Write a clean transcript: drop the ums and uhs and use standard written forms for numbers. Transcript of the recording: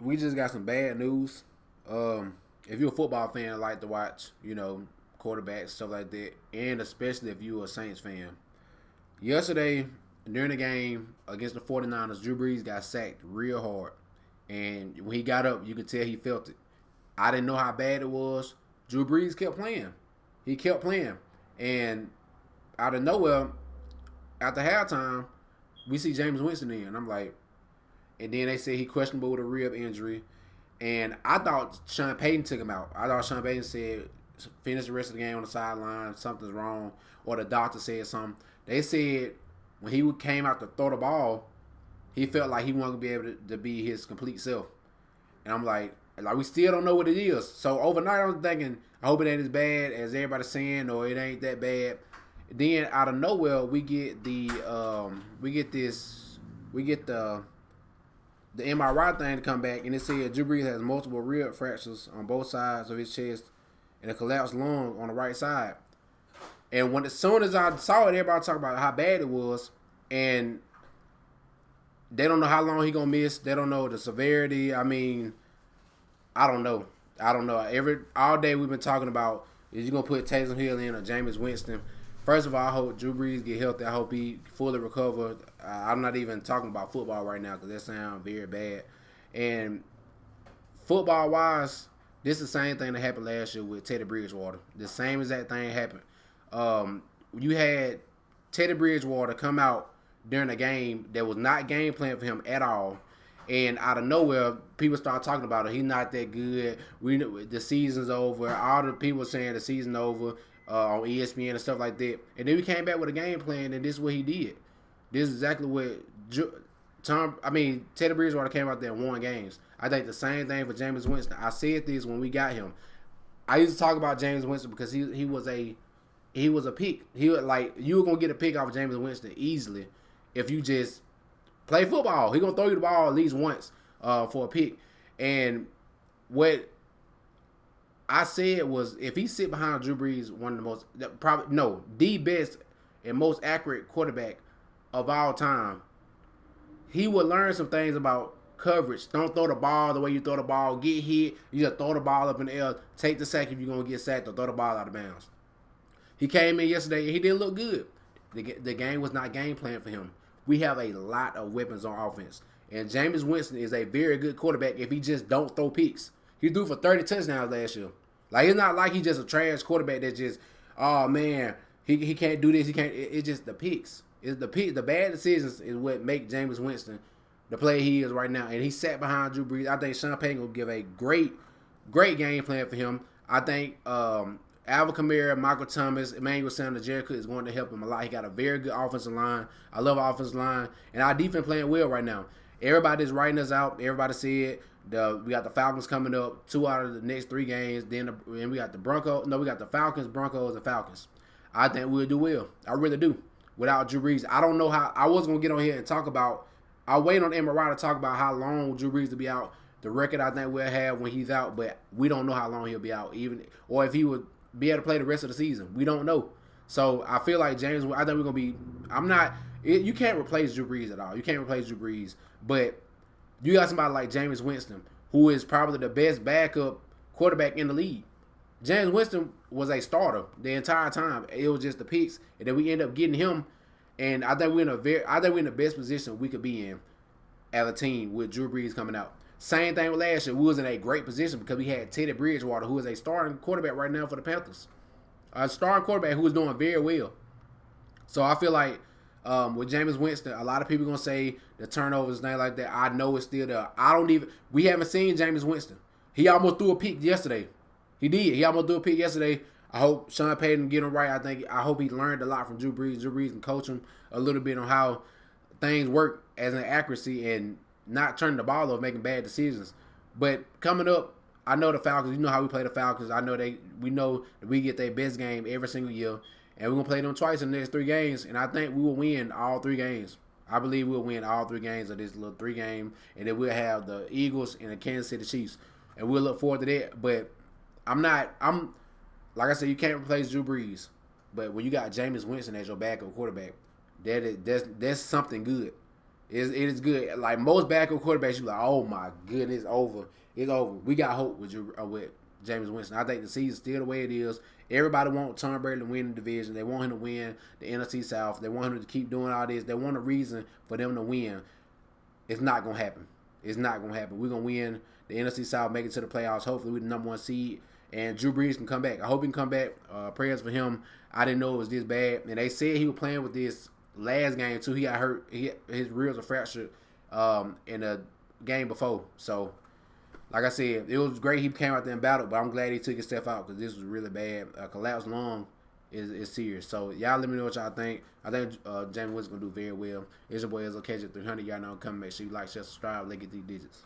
we just got some bad news. If you're a football fan, I like to watch, quarterbacks, stuff like that, and especially if you're a Saints fan. Yesterday, during the game against the 49ers, Drew Brees got sacked real hard. And when he got up, you could tell he felt it. I didn't know how bad it was. Drew Brees kept playing. He kept playing. And out of nowhere, after halftime, we see Jameis Winston in. I'm like, and then they say he questionable with a rib injury. And I thought Sean Payton took him out. I thought Sean Payton said, finish the rest of the game on the sideline, something's wrong, or the doctor said something. They said when he came out to throw the ball, he felt like he wasn't gonna be able to be his complete self. And I'm like we still don't know what it is. So overnight, I was thinking, I hope it ain't as bad as everybody's saying, or it ain't that bad. Then out of nowhere, we get the MRI thing to come back, and it said Drew Brees has multiple rib fractures on both sides of his chest and a collapsed lung on the right side. And as soon as I saw it, everybody talked about how bad it was, and they don't know how long he gonna miss. They don't know the severity. I mean, I don't know. I don't know. All day we've been talking about, is you gonna put Taysom Hill in or Jameis Winston? First of all, I hope Drew Brees get healthy. I hope he fully recover. I'm not even talking about football right now because that sounds very bad. And football wise, this is the same thing that happened last year with Teddy Bridgewater. The same exact thing happened. You had Teddy Bridgewater come out during a game that was not game plan for him at all. And out of nowhere, people start talking about it. He's not that good. The season's over. All the people saying the season's over on ESPN and stuff like that. And then we came back with a game plan, and this is what he did. This is exactly what Teddy Bridgewater came out there and won games. I think the same thing for Jameis Winston. I said this when we got him. I used to talk about Jameis Winston because he was a pick. You were gonna get a pick off of Jameis Winston easily if you just play football. He gonna throw you the ball at least once for a pick. And what I said was, if he sit behind Drew Brees, the best and most accurate quarterback of all time, he would learn some things about coverage. Don't throw the ball the way you throw the ball. Get hit, you just throw the ball up in the air. Take the sack if you're gonna get sacked, or throw the ball out of bounds. He came in yesterday and he didn't look good. The game was not game plan for him. We have a lot of weapons on offense. And Jameis Winston is a very good quarterback if he just don't throw picks. He threw for 30 touchdowns last year. Like, it's not like he's just a trash quarterback that's just, oh man, he can't do this, he can't. It's just the picks. It's the bad decisions is what make Jameis Winston the player he is right now. And he sat behind Drew Brees. I think Sean Payton will give a great game plan for him. I think Alvin Kamara, Michael Thomas, Emmanuel Sanders, Jericho is going to help him a lot. He got a very good offensive line. I love offensive line. And our defense playing well right now. Everybody's writing us out. Everybody said we got the Falcons coming up, 2 out of the next 3 games. Then we got the Broncos. No, we got the Falcons, Broncos, and Falcons. I think we'll do well. I really do. Without Drew Brees. I don't know how. I was going to get on here and talk about. I'll wait on MRI to talk about how long Drew Brees will be out. The record I think we'll have when he's out. But we don't know how long he'll be out. Or if he would be able to play the rest of the season. We don't know. So I feel like James, I think we're going to be, you can't replace Drew Brees at all. You can't replace Drew Brees. But you got somebody like Jameis Winston, who is probably the best backup quarterback in the league. Jameis Winston was a starter the entire time. It was just the picks. And then we end up getting him. And I think we're in the best position we could be in as a team with Drew Brees coming out. Same thing with last year. We was in a great position because we had Teddy Bridgewater, who is a starting quarterback right now for the Panthers. A starting quarterback who is doing very well. So I feel like with Jameis Winston, a lot of people are going to say the turnovers and things like that. I know it's still there. We haven't seen Jameis Winston. He almost threw a pick yesterday. He did. He almost threw a pick yesterday. I hope Sean Payton get him right. I hope he learned a lot from Drew Brees. Drew Brees can coach him a little bit on how things work as an accuracy and not turning the ball over, making bad decisions. But coming up, I know the Falcons. You know how we play the Falcons. We know that we get their best game every single year, and we're gonna play them twice in the next 3 games. And I think we will win all 3 games. I believe we'll win all 3 games of this little 3 game, and then we'll have the Eagles and the Kansas City Chiefs, and we'll look forward to that. But I'm like I said, you can't replace Drew Brees, but when you got Jameis Winston as your backup quarterback, that's something good. It is good. Like most backup quarterbacks, you like, oh my goodness, it's over. It's over. We got hope with Jameis Winston. I think the season's still the way it is. Everybody wants Tom Brady to win the division. They want him to win the NFC South. They want him to keep doing all this. They want a reason for them to win. It's not gonna happen. It's not gonna happen. We're gonna win the NFC South, make it to the playoffs. Hopefully, we're the number one seed, and Drew Brees can come back. I hope he can come back. Prayers for him. I didn't know it was this bad, and they said he was playing with this last game too. He got hurt. His ribs were fractured in the game before. So, like I said, it was great he came out there and battled, but I'm glad he took his step out because this was really bad. A collapsed lung is serious. So, y'all let me know what y'all think. I think Jameis Winston going to do very well. It's your boy, Izzo. Catch you at 300. Y'all know I'm coming. Make sure you like, share, subscribe. Let's get these digits.